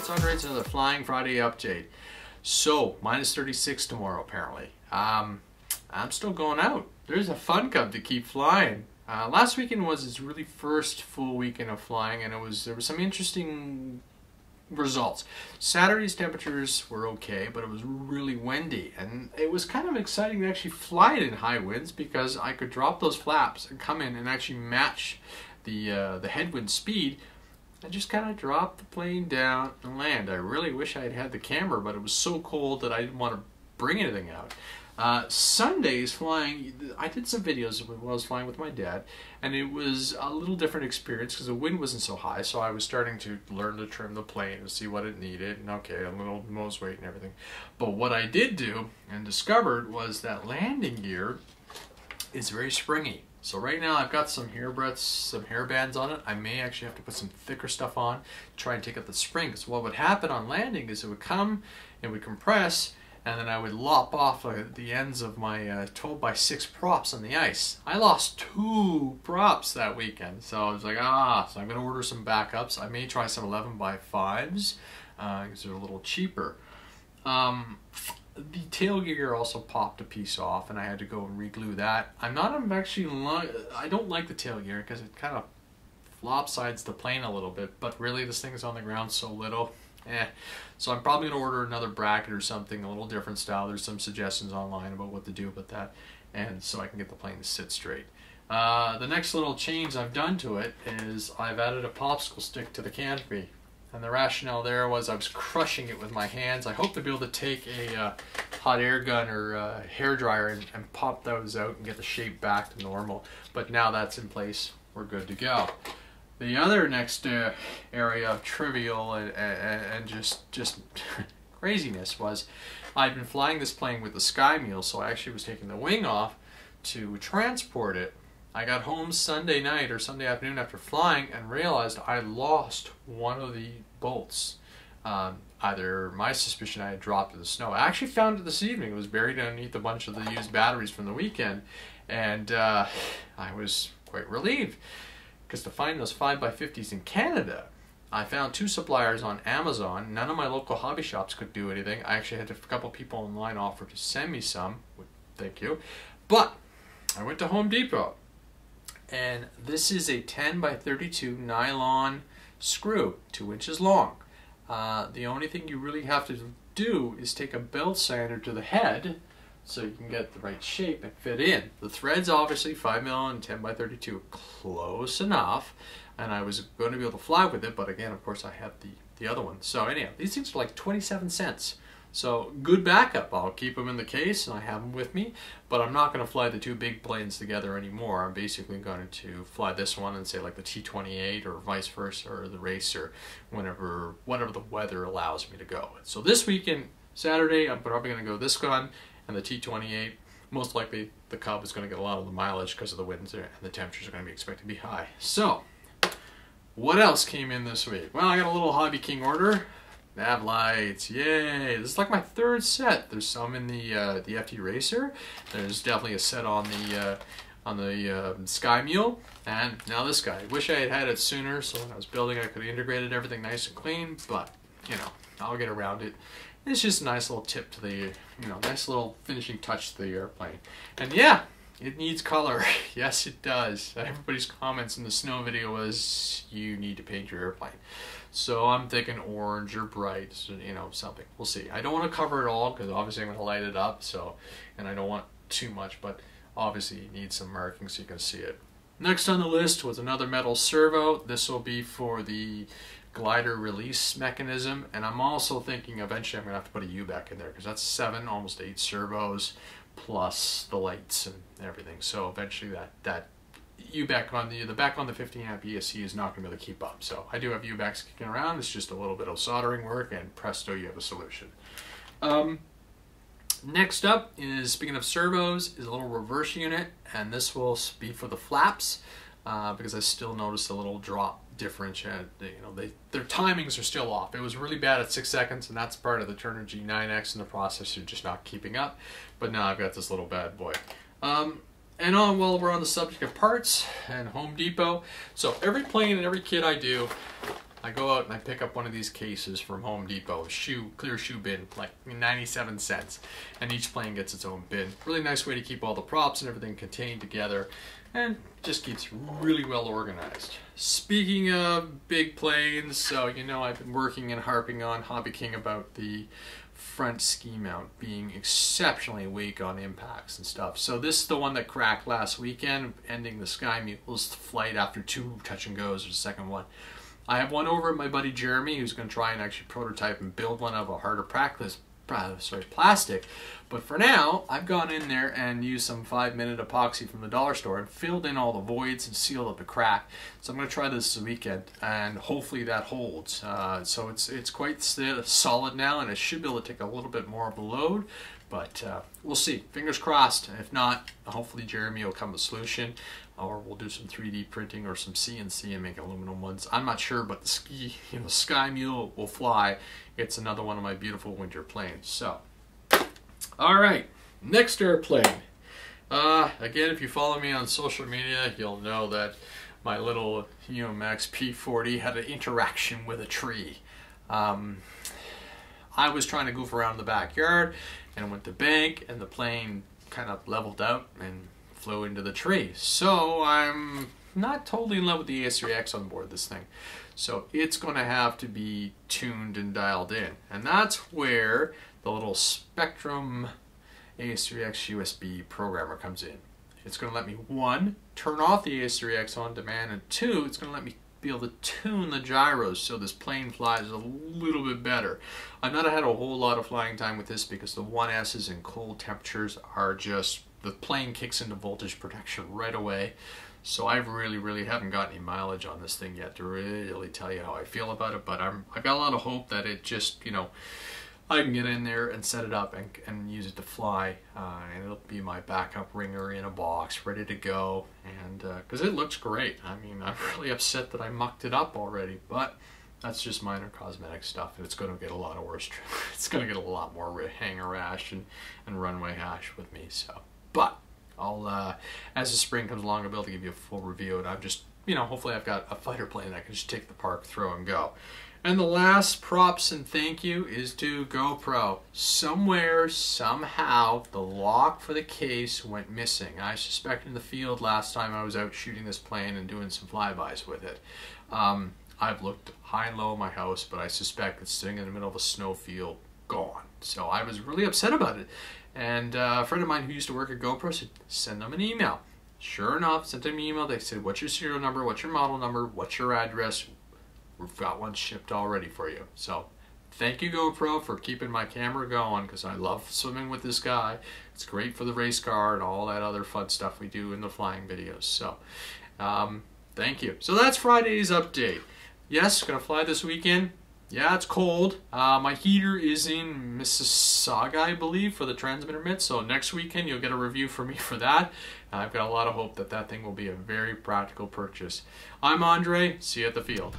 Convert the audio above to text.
it's Andre. It's another Flying Friday update. So, minus 36 tomorrow apparently. I'm still going out. There's a FunCub to keep flying. Last weekend was its really first full weekend of flying, and there was some interesting results. Saturday's temperatures were okay, but it was really windy, and it was kind of exciting to actually fly it in high winds because I could drop those flaps and come in and actually match the headwind speed and just kind of drop the plane down and land. I really wish I had had the camera, but it was so cold that I didn't want to bring anything out. Sunday's flying, I did some videos when I was flying with my dad, and it was a little different experience because the wind wasn't so high, so I was starting to learn to trim the plane and see what it needed, and okay, a little nose weight and everything. But what I did do and discovered was that landing gear is very springy. So right now I've got some hair breadths, some hair bands on it. I may actually have to put some thicker stuff on, try and take out the spring, because what would happen on landing is it would come, it would compress, and then I would lop off the ends of my 12x6 props on the ice. I lost 2 props that weekend, so I was like, so I'm going to order some backups. I may try some 11x5s because they're a little cheaper. The tail gear also popped a piece off, and I had to go and re-glue that. I don't like the tail gear because it kind of lopsides the plane a little bit, but really this thing is on the ground so little. So I'm probably going to order another bracket or something, a little different style. There's some suggestions online about what to do with that, and so I can get the plane to sit straight. The next little change I've done to it is I've added a popsicle stick to the canopy, and the rationale there was I was crushing it with my hands. I hope to be able to take a hot air gun or hair dryer and pop those out and get the shape back to normal, but now that's in place, we're good to go. The other next area of trivial and just craziness was I'd been flying this plane with the SkyMule, so I actually was taking the wing off to transport it. I got home Sunday night or Sunday afternoon after flying and realized I lost one of the bolts. Either my suspicion I had dropped in the snow. I actually found it this evening. It was buried underneath a bunch of the used batteries from the weekend, and I was quite relieved. Because to find those 5x50s in Canada, I found 2 suppliers on Amazon. None of my local hobby shops could do anything. I actually had a couple people online offer to send me some. Thank you. But I went to Home Depot, and this is a 10x32 nylon screw, 2 inches long. The only thing you really have to do is take a belt sander to the head so you can get the right shape and fit in. The thread's obviously 5mm and 10x32, close enough, and I was going to be able to fly with it, but again, of course, I had the other one. So anyhow, these things are like 27 cents. So good backup. I'll keep them in the case, and I have them with me, but I'm not going to fly the 2 big planes together anymore. I'm basically going to fly this one and say like the T-28 or vice versa, or the Racer, whatever the weather allows me to go. So this weekend, Saturday, I'm probably going to go this gun, and the T-28, most likely the Cub is going to get a lot of the mileage because of the winds there, and the temperatures are going to be expected to be high. So, what else came in this week? Well, I got a little Hobby King order. Nav lights, yay! This is like my 3rd set. There's some in the FT Racer. There's definitely a set on the SkyMule, and now this guy. I wish I had had it sooner, so when I was building, I could have integrated everything nice and clean. But you know, I'll get around it. It's just a nice little tip to the, nice little finishing touch to the airplane. And yeah, it needs color. Yes, it does. Everybody's comments in the snow video was, you need to paint your airplane. So I'm thinking orange or bright, something. We'll see. I don't want to cover it all because obviously I'm going to light it up, and I don't want too much, but obviously you need some markings so you can see it. Next on the list was another metal servo. This will be for the glider release mechanism, and I'm also thinking eventually I'm going to have to put a UMX in there because that's 7, almost 8 servos plus the lights and everything. So eventually that UMX on the back on the 50-amp ESC is not going to be able to keep up. So I do have UMX kicking around. It's just a little bit of soldering work, and presto, you have a solution. Next up is, speaking of servos, is a little reverse unit, and this will be for the flaps because I still noticed a little drop difference. Their timings are still off. It was really bad at 6 seconds, and that's part of the Turner G9X and the processor just not keeping up. But now I've got this little bad boy. And while we're on the subject of parts and Home Depot, so every plane and every kit I do, I go out and I pick up one of these cases from Home Depot, clear shoe bin, like 97 cents. And each plane gets its own bin. Really nice way to keep all the props and everything contained together, and just keeps really well organized. Speaking of big planes, so you know I've been working and harping on Hobby King about the front ski mount being exceptionally weak on impacts and stuff. So this is the one that cracked last weekend, ending the SkyMule's flight after 2 touch and goes, or the second one. I have one over at my buddy Jeremy, who's going to try and actually prototype and build one of a harder plastic. But for now, I've gone in there and used some 5-minute epoxy from the dollar store and filled in all the voids and sealed up the crack. So I'm going to try this weekend, and hopefully that holds. So it's quite solid now, and it should be able to take a little bit more of a load. But we'll see. Fingers crossed. If not, hopefully Jeremy will come with a solution, or we'll do some 3D printing or some CNC and make aluminum ones. I'm not sure, but the SkyMule will fly. It's another one of my beautiful winter planes. So, all right, next airplane. Again, if you follow me on social media, you'll know that my little UMX P-40 had an interaction with a tree. I was trying to goof around in the backyard, and I went to bank, and the plane kind of leveled out and flew into the tree. So I'm not totally in love with the AS3X on board this thing. So it's going to have to be tuned and dialed in. And that's where the little Spectrum AS3X USB programmer comes in. It's going to let me, 1, turn off the AS3X on demand, and 2, it's going to let me be able to tune the gyros so this plane flies a little bit better. I've not had a whole lot of flying time with this because the 1S's in cold temperatures are just, the plane kicks into voltage protection right away. So I really haven't got any mileage on this thing yet to really tell you how I feel about it, but I've got a lot of hope that it just, you know, I can get in there and set it up and use it to fly, and it'll be my backup ringer in a box, ready to go, and because it looks great. I mean, I'm really upset that I mucked it up already, but that's just minor cosmetic stuff, and it's going to get a lot worse. It's going to get a lot more hanger rash and runway hash with me. So, but I'll as the spring comes along, I'll be able to give you a full review, and I'm just, you know, hopefully I've got a fighter plane that I can just take the park, throw, and go. And the last props and thank you is to GoPro. Somewhere, somehow, the lock for the case went missing. I suspect in the field last time I was out shooting this plane and doing some flybys with it. I've looked high and low in my house, but I suspect it's sitting in the middle of a snow field, gone. So I was really upset about it. And a friend of mine who used to work at GoPro said, send them an email. Sure enough, sent them an email. They said, what's your serial number? What's your model number? What's your address? We've got one shipped already for you. So thank you, GoPro, for keeping my camera going, because I love swimming with this guy. It's great for the race car and all that other fun stuff we do in the flying videos. So thank you. So that's Friday's update. Yes, gonna fly this weekend. Yeah, it's cold. My heater is in Mississauga, I believe, for the transmitter mitt. So next weekend you'll get a review from me for that. I've got a lot of hope that that thing will be a very practical purchase. I'm Andre. See you at the field.